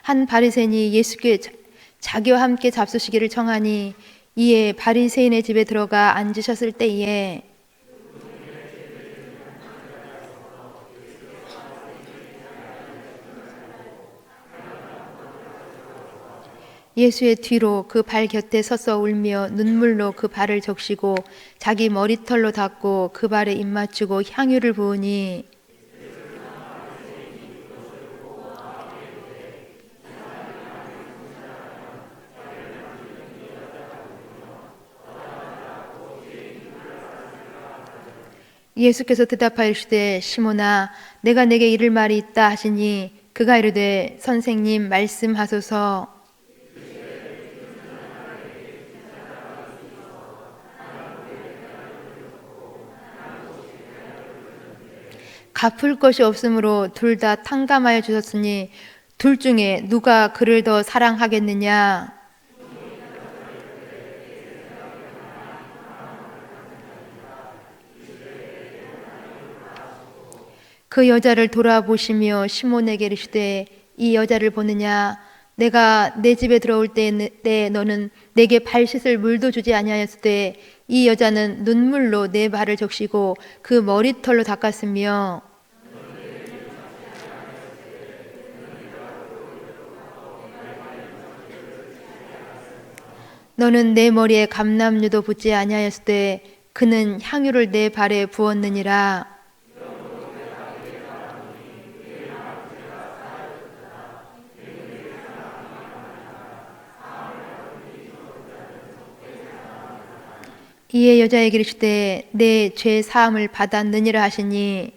한 바리새인이 예수께 자기와 함께 잡수시기를 청하니 이에 바리새인의 집에 들어가 앉으셨을 때에 예수의 뒤로 그 발 곁에 서서 울며 눈물로 그 발을 적시고 자기 머리털로 닦고 그 발에 입 맞추고 향유를 부으니 예수께서 대답하시되 시몬아 내가 내게 이를 말이 있다 하시니 그가 이르되 선생님 말씀하소서. 갚을 것이 없으므로 둘 다 탕감하여 주셨으니 둘 중에 누가 그를 더 사랑하겠느냐. 그 여자를 돌아보시며 시몬에게 이르시되 이 여자를 보느냐. 내가 내 집에 들어올 때 너는 내게 발 씻을 물도 주지 아니하였을 때 이 여자는 눈물로 내 발을 적시고 그 머리털로 닦았으며 너는 내 머리에 감람유도 붓지 아니하였을 때 그는 향유를 내 발에 부었느니라. 이에 여자에게 이르시되 내 죄 사함을 받았느니라 하시니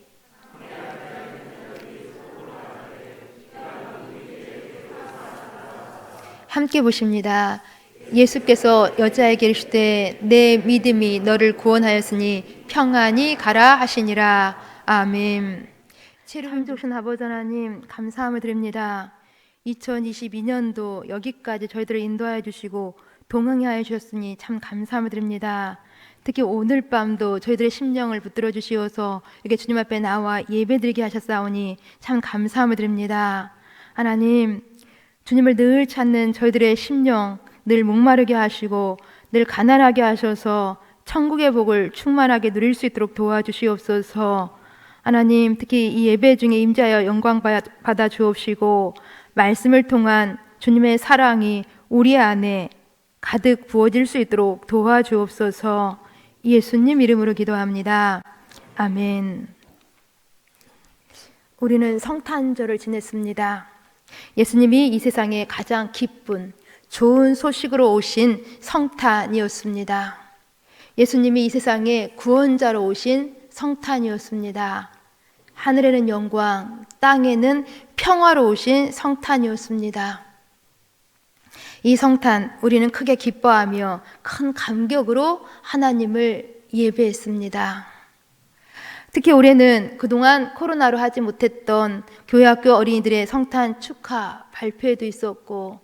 함께 보십니다. 예수께서 여자에게 이르시되 내 믿음이 너를 구원하였으니 평안히 가라 하시니라. 아멘. 참 좋으신 아버지 하나님 감사함을 드립니다. 2022년도 여기까지 저희들을 인도하여 주시고 동행하여 주셨으니 참 감사함을 드립니다. 특히 오늘 밤도 저희들의 심령을 붙들어 주시어서 이렇게 주님 앞에 나와 예배드리게 하셨사오니 참 감사함을 드립니다. 하나님 주님을 늘 찾는 저희들의 심령 늘 목마르게 하시고 늘 가난하게 하셔서 천국의 복을 충만하게 누릴 수 있도록 도와주시옵소서. 하나님 특히 이 예배 중에 임재하여 영광 받아 주옵시고 말씀을 통한 주님의 사랑이 우리 안에 가득 부어질 수 있도록 도와주옵소서. 예수님 이름으로 기도합니다. 아멘. 우리는 성탄절을 지냈습니다. 예수님이 이 세상에 가장 기쁜 좋은 소식으로 오신 성탄이었습니다. 예수님이 이 세상에 구원자로 오신 성탄이었습니다. 하늘에는 영광, 땅에는 평화로 오신 성탄이었습니다. 이 성탄 우리는 크게 기뻐하며 큰 감격으로 하나님을 예배했습니다. 특히 올해는 그동안 코로나로 하지 못했던 교회학교 어린이들의 성탄 축하 발표회도 있었고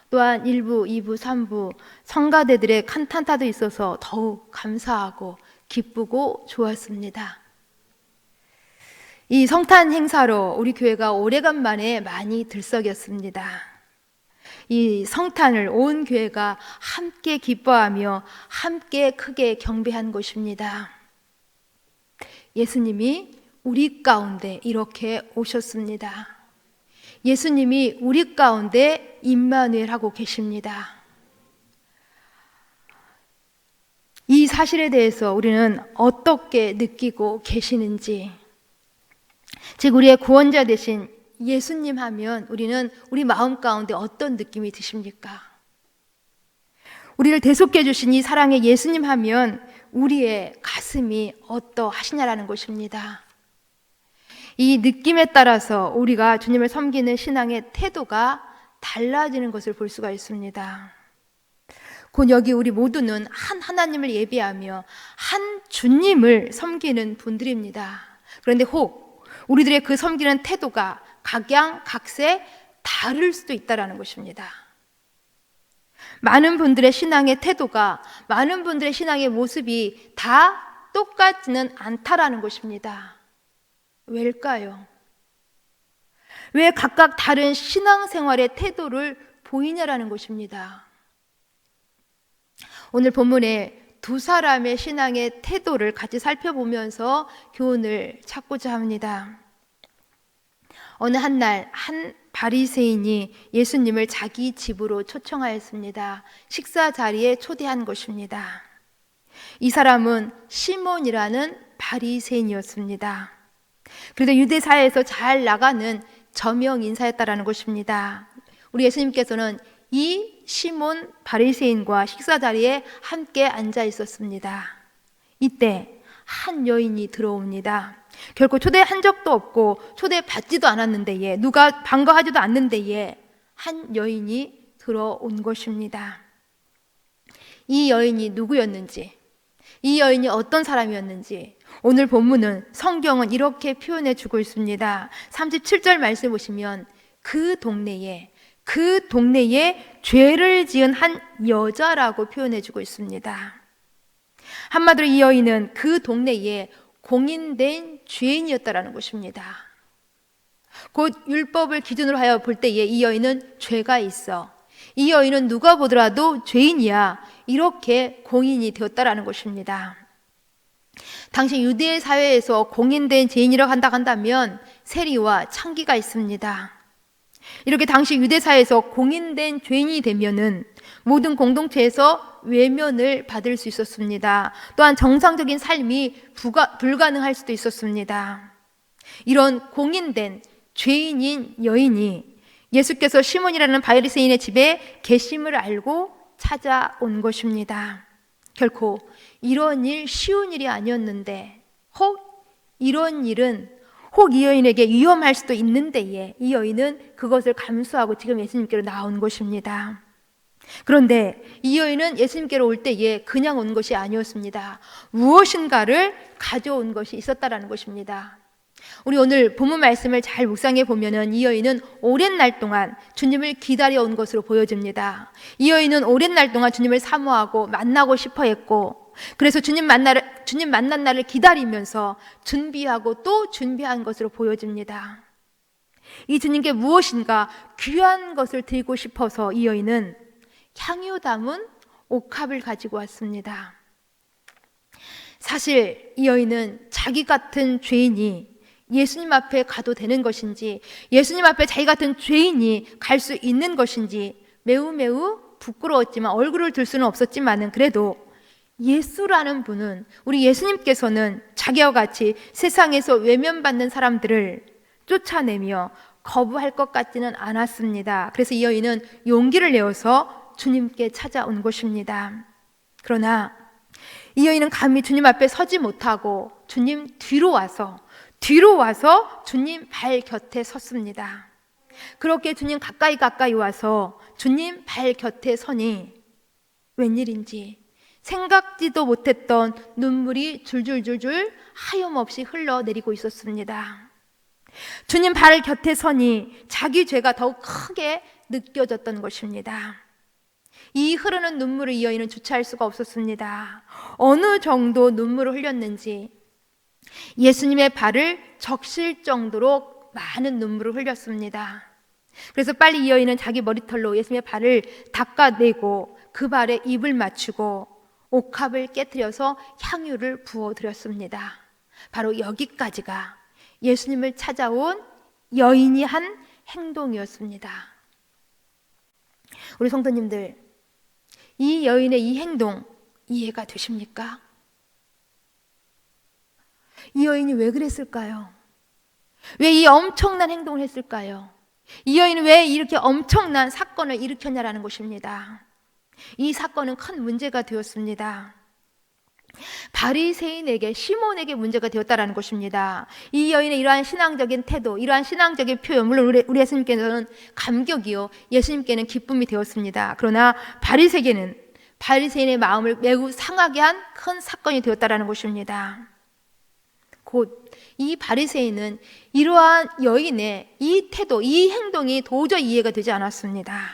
또한 1부, 2부, 3부 성가대들의 칸탄타도 있어서 더욱 감사하고 기쁘고 좋았습니다. 이 성탄 행사로 우리 교회가 오래간만에 많이 들썩였습니다. 이 성탄을 온 교회가 함께 기뻐하며 함께 크게 경배한 것입니다. 예수님이 우리 가운데 이렇게 오셨습니다. 예수님이 우리 가운데 임마누엘 하고 계십니다. 이 사실에 대해서 우리는 어떻게 느끼고 계시는지, 즉 우리의 구원자 되신 예수님 하면 우리는 우리 마음 가운데 어떤 느낌이 드십니까? 우리를 대속해 주신 이 사랑의 예수님 하면 우리의 가슴이 어떠하시냐라는 것입니다. 이 느낌에 따라서 우리가 주님을 섬기는 신앙의 태도가 달라지는 것을 볼 수가 있습니다. 곧 여기 우리 모두는 한 하나님을 예배하며 한 주님을 섬기는 분들입니다. 그런데 혹 우리들의 그 섬기는 태도가 각양각색 다를 수도 있다는 것입니다. 많은 분들의 신앙의 태도가, 많은 분들의 신앙의 모습이 다 똑같지는 않다라는 것입니다. 왜일까요? 왜 각각 다른 신앙생활의 태도를 보이냐라는 것입니다. 오늘 본문에 두 사람의 신앙의 태도를 같이 살펴보면서 교훈을 찾고자 합니다. 어느 한 날 한 바리새인이 예수님을 자기 집으로 초청하였습니다. 식사 자리에 초대한 것입니다. 이 사람은 시몬이라는 바리새인이었습니다. 그래도 유대 사회에서 잘 나가는 저명 인사였다라는 것입니다. 우리 예수님께서는 이 시몬 바리새인과 식사 자리에 함께 앉아 있었습니다. 이때 한 여인이 들어옵니다. 결코 초대한 적도 없고 초대받지도 않았는데 누가 반가워하지도 않는데 한 여인이 들어온 것입니다. 이 여인이 누구였는지, 이 여인이 어떤 사람이었는지 오늘 본문은 성경은 이렇게 표현해 주고 있습니다. 37절 말씀 보시면 그 동네에 죄를 지은 한 여자라고 표현해 주고 있습니다. 한마디로 이 여인은 그 동네에 공인된 죄인이었다라는 것입니다. 곧 율법을 기준으로 하여 볼 때에 이 여인은 죄가 있어, 이 여인은 누가 보더라도 죄인이야, 이렇게 공인이 되었다라는 것입니다. 당시 유대 사회에서 공인된 죄인이라고 한다면 세리와 창기가 있습니다. 이렇게 당시 유대 사회에서 공인된 죄인이 되면은 모든 공동체에서 외면을 받을 수 있었습니다. 또한 정상적인 삶이 불가능할 수도 있었습니다. 이런 공인된 죄인인 여인이 예수께서 시몬이라는 바리새인의 집에 계심을 알고 찾아온 것입니다. 결코 이런 일 쉬운 일이 아니었는데 혹 이 여인에게 위험할 수도 있는데 이 여인은 그것을 감수하고 지금 예수님께로 나온 것입니다. 그런데 이 여인은 예수님께로 올 때에 그냥 온 것이 아니었습니다. 무엇인가를 가져온 것이 있었다라는 것입니다. 우리 오늘 본문 말씀을 잘 묵상해 보면은 이 여인은 오랜 날 동안 주님을 기다려 온 것으로 보여집니다. 이 여인은 오랜 날 동안 주님을 사모하고 만나고 싶어 했고, 그래서 주님 만난 날을 기다리면서 준비하고 또 준비한 것으로 보여집니다. 이 주님께 무엇인가 귀한 것을 드리고 싶어서 이 여인은 향유 담은 옥합을 가지고 왔습니다. 사실 이 여인은 자기 같은 죄인이 예수님 앞에 가도 되는 것인지, 예수님 앞에 자기 같은 죄인이 갈 수 있는 것인지 매우 부끄러웠지만, 얼굴을 들 수는 없었지만은 그래도 예수라는 분은, 우리 예수님께서는 자기와 같이 세상에서 외면받는 사람들을 쫓아내며 거부할 것 같지는 않았습니다. 그래서 이 여인은 용기를 내어서 주님께 찾아온 것입니다. 그러나 이 여인은 감히 주님 앞에 서지 못하고 주님 뒤로 와서 주님 발 곁에 섰습니다. 그렇게 주님 가까이 와서 주님 발 곁에 서니 웬일인지 생각지도 못했던 눈물이 줄줄줄줄 하염없이 흘러내리고 있었습니다. 주님 발 곁에 서니 자기 죄가 더욱 크게 느껴졌던 것입니다. 이 흐르는 눈물을 이 여인은 주체할 수가 없었습니다. 어느 정도 눈물을 흘렸는지 예수님의 발을 적실 정도로 많은 눈물을 흘렸습니다. 그래서 빨리 이 여인은 자기 머리털로 예수님의 발을 닦아내고 그 발에 입을 맞추고 옥합을 깨트려서 향유를 부어드렸습니다. 바로 여기까지가 예수님을 찾아온 여인이 한 행동이었습니다. 우리 성도님들, 이 여인의 이 행동 이해가 되십니까? 이 여인이 왜 그랬을까요? 왜 이 엄청난 행동을 했을까요? 이 여인은 왜 이렇게 엄청난 사건을 일으켰냐라는 것입니다. 이 사건은 큰 문제가 되었습니다. 바리새인에게, 시몬에게 문제가 되었다라는 것입니다. 이 여인의 이러한 신앙적인 태도, 이러한 신앙적인 표현, 물론 우리 예수님께서는 감격이요, 예수님께는 기쁨이 되었습니다. 그러나 바리새인의 마음을 매우 상하게 한 큰 사건이 되었다라는 것입니다. 곧 이 바리새인은 이러한 여인의 이 태도, 이 행동이 도저히 이해가 되지 않았습니다.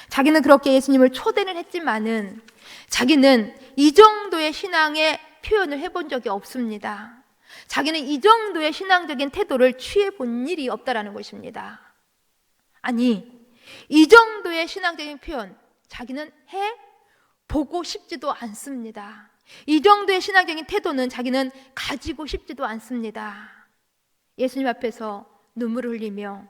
자기는 그렇게 예수님을 초대는 했지만은 자기는 이 정도의 신앙의 표현을 해본 적이 없습니다. 자기는 이 정도의 신앙적인 태도를 취해 본 일이 없다라는 것입니다. 아니, 이 정도의 신앙적인 표현 자기는 해 보고 싶지도 않습니다. 이 정도의 신앙적인 태도는 자기는 가지고 싶지도 않습니다. 예수님 앞에서 눈물을 흘리며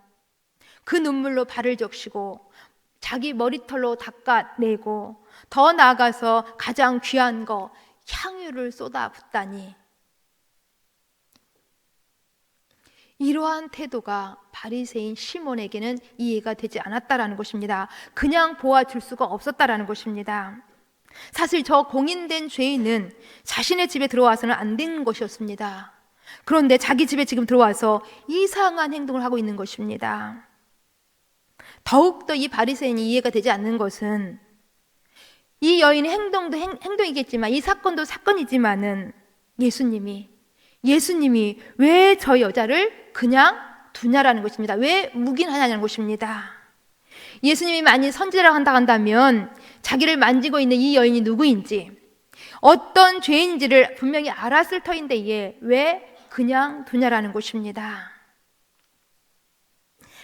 그 눈물로 발을 적시고 자기 머리털로 닦아내고 더 나아가서 가장 귀한 거 향유를 쏟아붓다니, 이러한 태도가 바리새인 시몬에게는 이해가 되지 않았다라는 것입니다. 그냥 보아줄 수가 없었다라는 것입니다. 사실 저 공인된 죄인은 자신의 집에 들어와서는 안 된 것이었습니다. 그런데 자기 집에 지금 들어와서 이상한 행동을 하고 있는 것입니다. 더욱더 이 바리새인이 이해가 되지 않는 것은 이 여인의 행동도 행동이겠지만 이 사건도 사건이지만은 예수님이 왜 저 여자를 그냥 두냐라는 것입니다. 왜 묵인하냐는 것입니다. 예수님이 만일 선지자라고 한다면 자기를 만지고 있는 이 여인이 누구인지 어떤 죄인지를 분명히 알았을 터인데 왜 그냥 두냐라는 것입니다.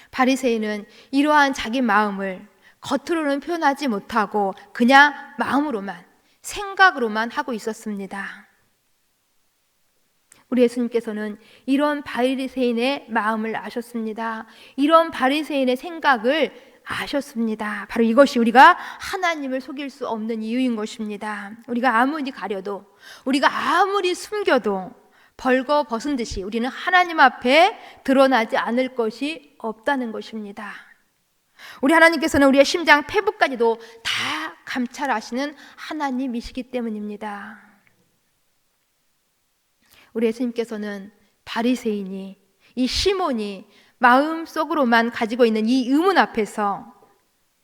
바리새인은 이러한 자기 마음을 겉으로는 표현하지 못하고 그냥 마음으로만, 생각으로만 하고 있었습니다. 우리 예수님께서는 이런 바리새인의 마음을 아셨습니다. 이런 바리새인의 생각을 아셨습니다. 바로 이것이 우리가 하나님을 속일 수 없는 이유인 것입니다. 우리가 아무리 가려도, 우리가 아무리 숨겨도 벌거 벗은 듯이 우리는 하나님 앞에 드러나지 않을 것이 없다는 것입니다. 우리 하나님께서는 우리의 심장 폐부까지도 다 감찰하시는 하나님이시기 때문입니다. 우리 예수님께서는 바리새인이, 이 시몬이 마음속으로만 가지고 있는 이 의문 앞에서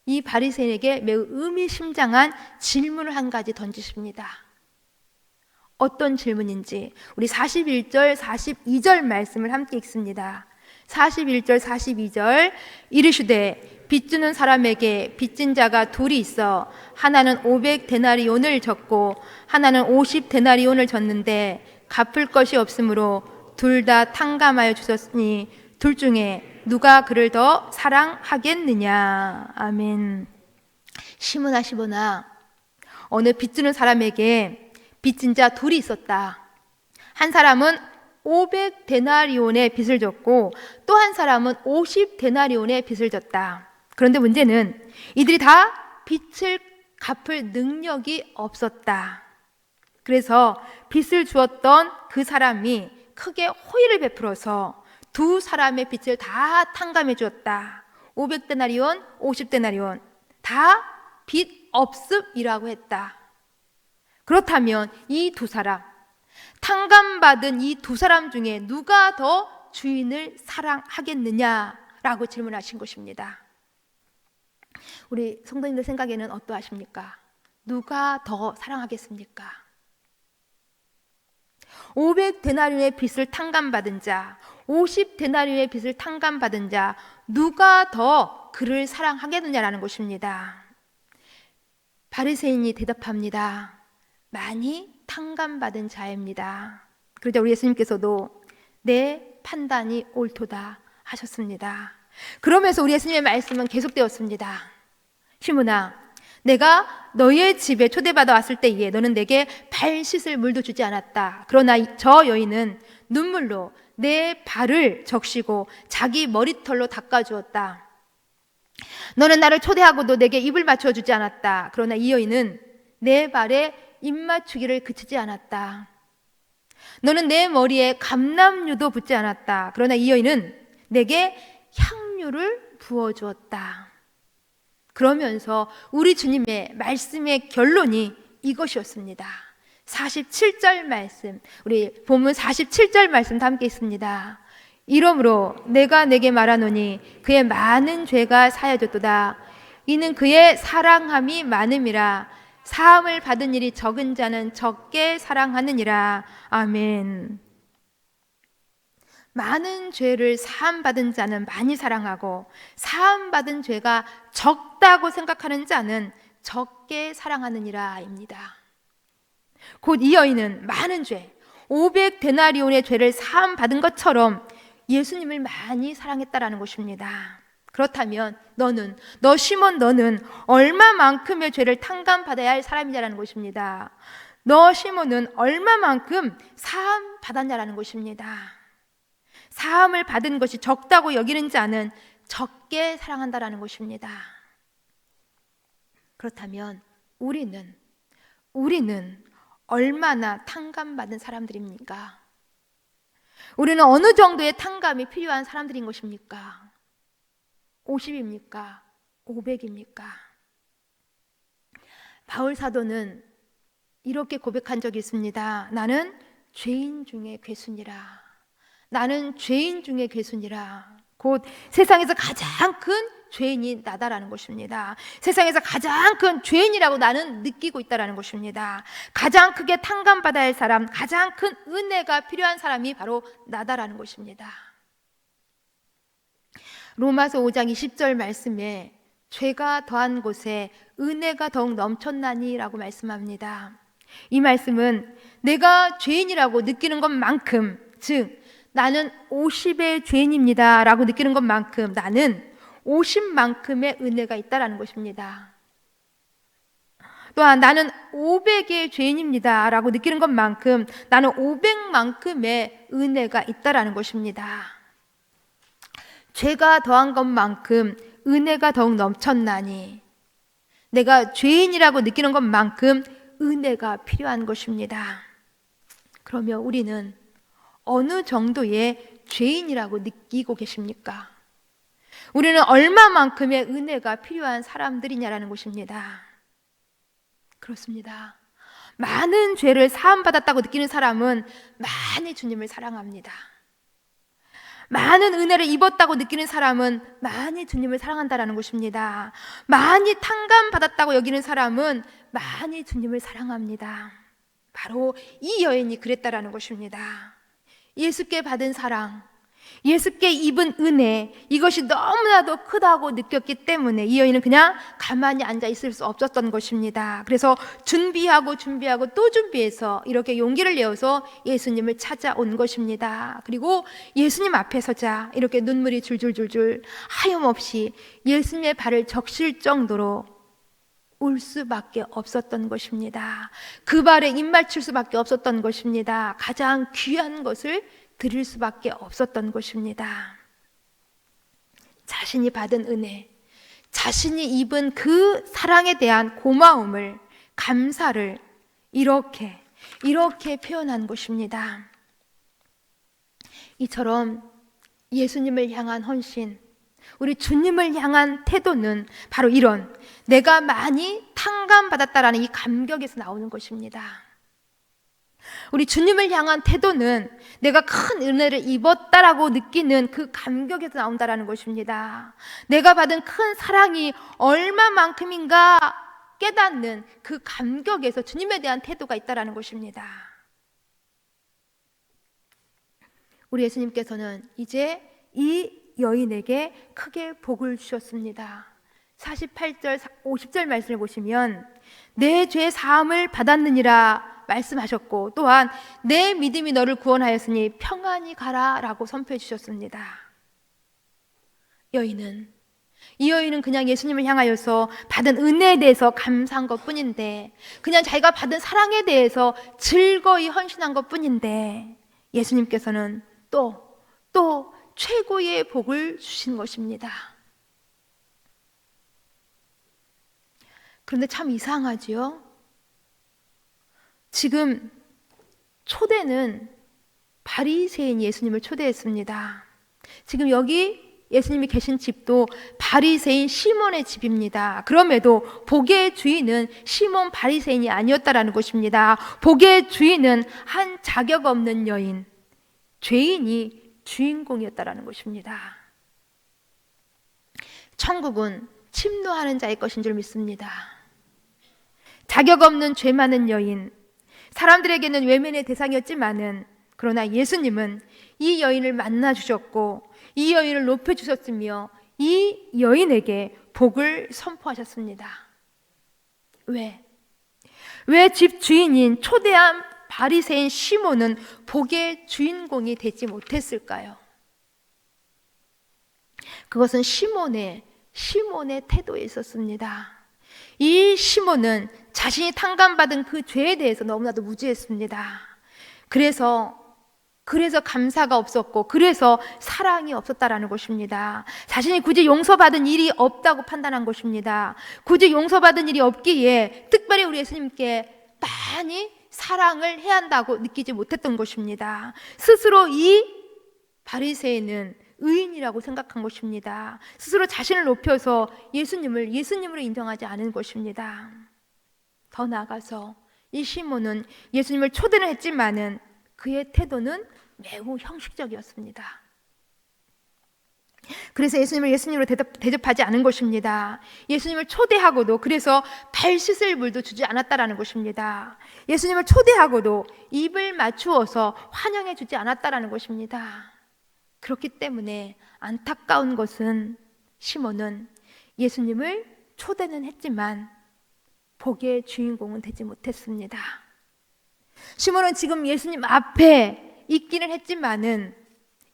이 바리새인에게 매우 의미심장한 질문을 한 가지 던지십니다. 어떤 질문인지 우리 41절, 42절 말씀을 함께 읽습니다. 41절, 42절 이르시되 빚주는 사람에게 빚진 자가 둘이 있어 하나는 500데나리온을 졌고 하나는 50데나리온을 졌는데 갚을 것이 없으므로 둘 다 탕감하여 주셨으니 둘 중에 누가 그를 더 사랑하겠느냐. 아멘. 시몬아 시몬아, 어느 빚주는 사람에게 빚진 자 둘이 있었다. 한 사람은 500데나리온의 빚을 졌고 또 한 사람은 50데나리온의 빚을 졌다. 그런데 문제는 이들이 다 빚을 갚을 능력이 없었다. 그래서 빚을 주었던 그 사람이 크게 호의를 베풀어서 두 사람의 빚을 다 탕감해 주었다. 500데나리온, 50데나리온 다 빚 없음이라고 했다. 그렇다면 이 두 사람, 탕감받은 이 두 사람 중에 누가 더 주인을 사랑하겠느냐라고 질문하신 것입니다. 우리 성도님들 생각에는 어떠하십니까? 누가 더 사랑하겠습니까? 500데나리온의 빚을 탕감받은 자, 50데나리온의 빚을 탕감받은 자, 누가 더 그를 사랑하겠느냐라는 것입니다. 바리새인이 대답합니다. 많이 탕감받은 자입니다. 그러자 우리 예수님께서도 내 판단이 옳도다 하셨습니다. 그러면서 우리 예수님의 말씀은 계속되었습니다. 시몬아, 내가 너의 집에 초대받아 왔을 때에 너는 내게 발 씻을 물도 주지 않았다. 그러나 저 여인은 눈물로 내 발을 적시고 자기 머리털로 닦아주었다. 너는 나를 초대하고도 내게 입을 맞춰 주지 않았다. 그러나 이 여인은 내 발에 입 맞추기를 그치지 않았다. 너는 내 머리에 감람유도 붓지 않았다. 그러나 이 여인은 내게 향유를 부어주었다. 그러면서 우리 주님의 말씀의 결론이 이것이었습니다. 47절 말씀, 우리 본문 47절 말씀 함께 있습니다. 이러므로 내가 내게 말하노니 그의 많은 죄가 사여졌도다. 이는 그의 사랑함이 많음이라. 사함을 받은 일이 적은 자는 적게 사랑하느니라. 아멘. 많은 죄를 사함받은 자는 많이 사랑하고 사함받은 죄가 적다고 생각하는 자는 적게 사랑하느니라 입니다. 곧 이 여인은 많은 죄, 500데나리온의 죄를 사함 받은 것처럼 예수님을 많이 사랑했다라는 것입니다. 그렇다면 너 시몬 너는 얼마만큼의 죄를 탕감받아야 할 사람이냐라는 것입니다. 너 시몬은 얼마만큼 사함 받았냐라는 것입니다. 사함을 받은 것이 적다고 여기는 자는 적게 사랑한다라는 것입니다. 그렇다면 우리는 얼마나 탕감받은 사람들입니까? 우리는 어느 정도의 탕감이 필요한 사람들인 것입니까? 50입니까? 500입니까? 바울 사도는 이렇게 고백한 적이 있습니다. 나는 죄인 중에 괴순이라. 나는 죄인 중에 괴순이라. 곧 세상에서 가장 큰 죄인이 나다라는 것입니다. 세상에서 가장 큰 죄인이라고 나는 느끼고 있다라는 것입니다. 가장 크게 탕감받아야 할 사람, 가장 큰 은혜가 필요한 사람이 바로 나다라는 것입니다. 로마서 5장 20절 말씀에 죄가 더한 곳에 은혜가 더욱 넘쳤나니 라고 말씀합니다. 이 말씀은 내가 죄인이라고 느끼는 것만큼, 즉 나는 50의 죄인입니다 라고 느끼는 것만큼 나는 50만큼의 은혜가 있다라는 것입니다. 또한 나는 500의 죄인입니다 라고 느끼는 것만큼 나는 500만큼의 은혜가 있다라는 것입니다. 죄가 더한 것만큼 은혜가 더욱 넘쳤나니, 내가 죄인이라고 느끼는 것만큼 은혜가 필요한 것입니다. 그러면 우리는 어느 정도의 죄인이라고 느끼고 계십니까? 우리는 얼마만큼의 은혜가 필요한 사람들이냐라는 것입니다. 그렇습니다. 많은 죄를 사함받았다고 느끼는 사람은 많이 주님을 사랑합니다. 많은 은혜를 입었다고 느끼는 사람은 많이 주님을 사랑한다라는 것입니다. 많이 탕감받았다고 여기는 사람은 많이 주님을 사랑합니다. 바로 이 여인이 그랬다라는 것입니다. 예수께 받은 사랑, 예수께 입은 은혜, 이것이 너무나도 크다고 느꼈기 때문에 이 여인은 그냥 가만히 앉아 있을 수 없었던 것입니다. 그래서 준비하고 또 준비해서 이렇게 용기를 내어서 예수님을 찾아온 것입니다. 그리고 예수님 앞에 서자 이렇게 눈물이 줄줄줄줄 하염없이 예수님의 발을 적실 정도로 울 수밖에 없었던 것입니다. 그 발에 입 맞출 수밖에 없었던 것입니다. 가장 귀한 것을 드릴 수밖에 없었던 것입니다. 자신이 받은 은혜, 자신이 입은 그 사랑에 대한 고마움을, 감사를 이렇게 표현한 것입니다. 이처럼 예수님을 향한 헌신, 우리 주님을 향한 태도는 바로 이런 내가 많이 탕감받았다라는 이 감격에서 나오는 것입니다. 우리 주님을 향한 태도는 내가 큰 은혜를 입었다라고 느끼는 그 감격에서 나온다라는 것입니다. 내가 받은 큰 사랑이 얼마만큼인가 깨닫는 그 감격에서 주님에 대한 태도가 있다라는 것입니다. 우리 예수님께서는 이제 이 여인에게 크게 복을 주셨습니다. 48절, 50절 말씀을 보시면 내 죄 사함을 받았느니라 말씀하셨고, 또한 내 믿음이 너를 구원하였으니 평안히 가라 라고 선포해 주셨습니다. 이 여인은 그냥 예수님을 향하여서 받은 은혜에 대해서 감사한 것 뿐인데, 그냥 자기가 받은 사랑에 대해서 즐거이 헌신한 것 뿐인데, 예수님께서는 또 최고의 복을 주신 것입니다. 그런데 참 이상하지요? 지금 초대는 바리새인 예수님을 초대했습니다. 지금 여기 예수님이 계신 집도 바리새인 시몬의 집입니다. 그럼에도 복의 주인은 시몬 바리새인이 아니었다라는 것입니다. 복의 주인은 한 자격 없는 여인, 죄인이 주인공이었다라는 것입니다. 천국은 침노하는 자의 것인 줄 믿습니다. 자격 없는 죄 많은 여인, 사람들에게는 외면의 대상이었지만은 그러나 예수님은 이 여인을 만나 주셨고 이 여인을 높여 주셨으며 이 여인에게 복을 선포하셨습니다. 왜 집 주인인 초대한 바리새인 시몬은 복의 주인공이 되지 못했을까요? 그것은 시몬의 태도에 있었습니다. 이 시몬은 자신이 탕감받은 그 죄에 대해서 너무나도 무지했습니다. 그래서 감사가 없었고, 그래서 사랑이 없었다라는 것입니다. 자신이 굳이 용서받은 일이 없다고 판단한 것입니다. 굳이 용서받은 일이 없기에 특별히 우리 예수님께 많이 사랑을 해야 한다고 느끼지 못했던 것입니다. 스스로 이 바리새인은 의인이라고 생각한 것입니다. 스스로 자신을 높여서 예수님으로 인정하지 않은 것입니다. 더 나아가서 이 시몬은 예수님을 초대는 했지만은 그의 태도는 매우 형식적이었습니다. 그래서 예수님으로 대접하지 않은 것입니다. 예수님을 초대하고도 그래서 발 씻을 물도 주지 않았다라는 것입니다. 예수님을 초대하고도 입을 맞추어서 환영해 주지 않았다라는 것입니다. 그렇기 때문에 안타까운 것은 시몬은 예수님을 초대는 했지만 복의 주인공은 되지 못했습니다. 시몬은 지금 예수님 앞에 있기는 했지만은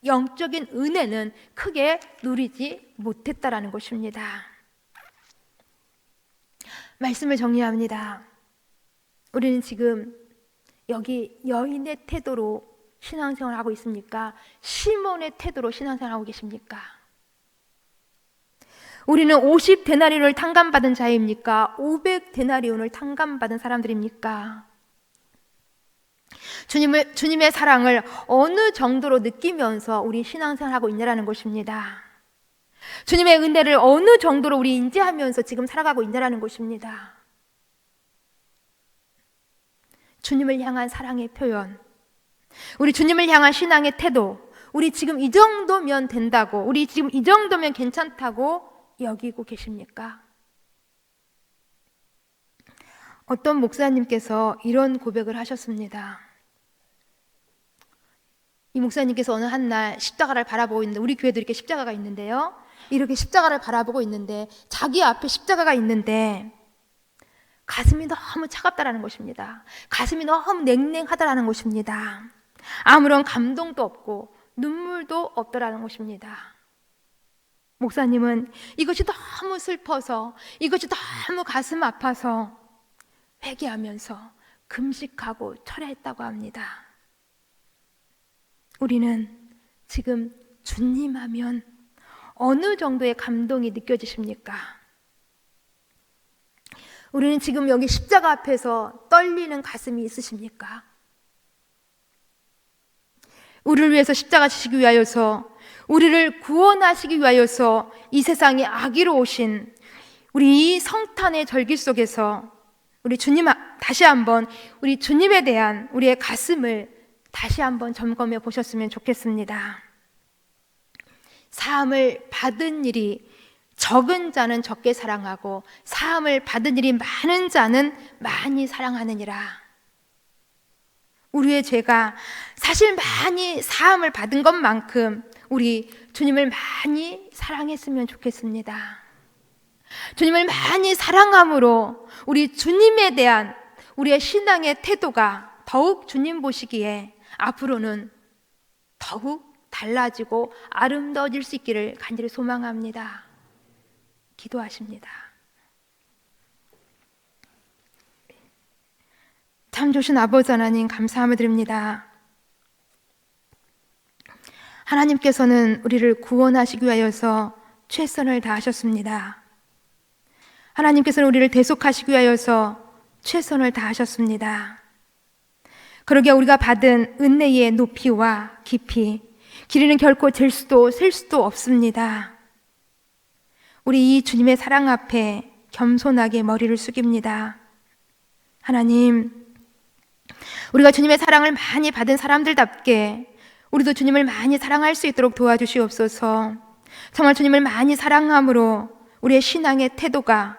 영적인 은혜는 크게 누리지 못했다라는 것입니다. 말씀을 정리합니다. 우리는 지금 여기 여인의 태도로 신앙생활을 하고 있습니까? 시몬의 태도로 신앙생활을 하고 계십니까? 우리는 50데나리온을 탕감받은 자입니까? 500데나리온을 탕감받은 사람들입니까? 주님의 사랑을 어느 정도로 느끼면서 우리 신앙생활을 하고 있냐라는 것입니다. 주님의 은혜를 어느 정도로 우리 인지하면서 지금 살아가고 있냐라는 것입니다. 주님을 향한 사랑의 표현, 우리 주님을 향한 신앙의 태도, 우리 지금 이 정도면 된다고, 우리 지금 이 정도면 괜찮다고 여기고 계십니까? 어떤 목사님께서 이런 고백을 하셨습니다. 이 목사님께서 어느 한날 십자가를 바라보고 있는데, 우리 교회도 이렇게 십자가가 있는데요, 이렇게 십자가를 바라보고 있는데 자기 앞에 십자가가 있는데 가슴이 너무 차갑다라는 것입니다. 가슴이 너무 냉랭하다라는 것입니다. 아무런 감동도 없고 눈물도 없더라는 것입니다. 목사님은 이것이 너무 슬퍼서, 이것이 너무 가슴 아파서 회개하면서 금식하고 철회했다고 합니다. 우리는 지금 주님 하면 어느 정도의 감동이 느껴지십니까? 우리는 지금 여기 십자가 앞에서 떨리는 가슴이 있으십니까? 우리를 위해서 십자가 지시기 위하여서, 우리를 구원하시기 위하여서 이 세상에 아기로 오신 우리 이 성탄의 절기 속에서 우리 주님, 다시 한번 우리 주님에 대한 우리의 가슴을 다시 한번 점검해 보셨으면 좋겠습니다. 사함을 받은 일이 적은 자는 적게 사랑하고 사함을 받은 일이 많은 자는 많이 사랑하느니라. 우리의 죄가 사실 많이 사함을 받은 것만큼 우리 주님을 많이 사랑했으면 좋겠습니다. 주님을 많이 사랑함으로 우리 주님에 대한 우리의 신앙의 태도가 더욱 주님 보시기에 앞으로는 더욱 달라지고 아름다워질 수 있기를 간절히 소망합니다. 기도하십니다. 참 좋으신 아버지 하나님, 감사함을 드립니다. 하나님께서는 우리를 구원하시기 위하여서 최선을 다하셨습니다. 하나님께서는 우리를 대속하시기 위하여서 최선을 다하셨습니다. 그러기에 우리가 받은 은혜의 높이와 깊이, 길이는 결코 잴 수도 셀 수도 없습니다. 우리 이 주님의 사랑 앞에 겸손하게 머리를 숙입니다. 하나님, 우리가 주님의 사랑을 많이 받은 사람들답게 우리도 주님을 많이 사랑할 수 있도록 도와주시옵소서. 정말 주님을 많이 사랑함으로 우리의 신앙의 태도가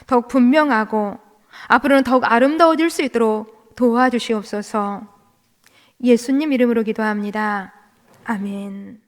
더욱 분명하고 앞으로는 더욱 아름다워질 수 있도록 도와주시옵소서. 예수님 이름으로 기도합니다. 아멘.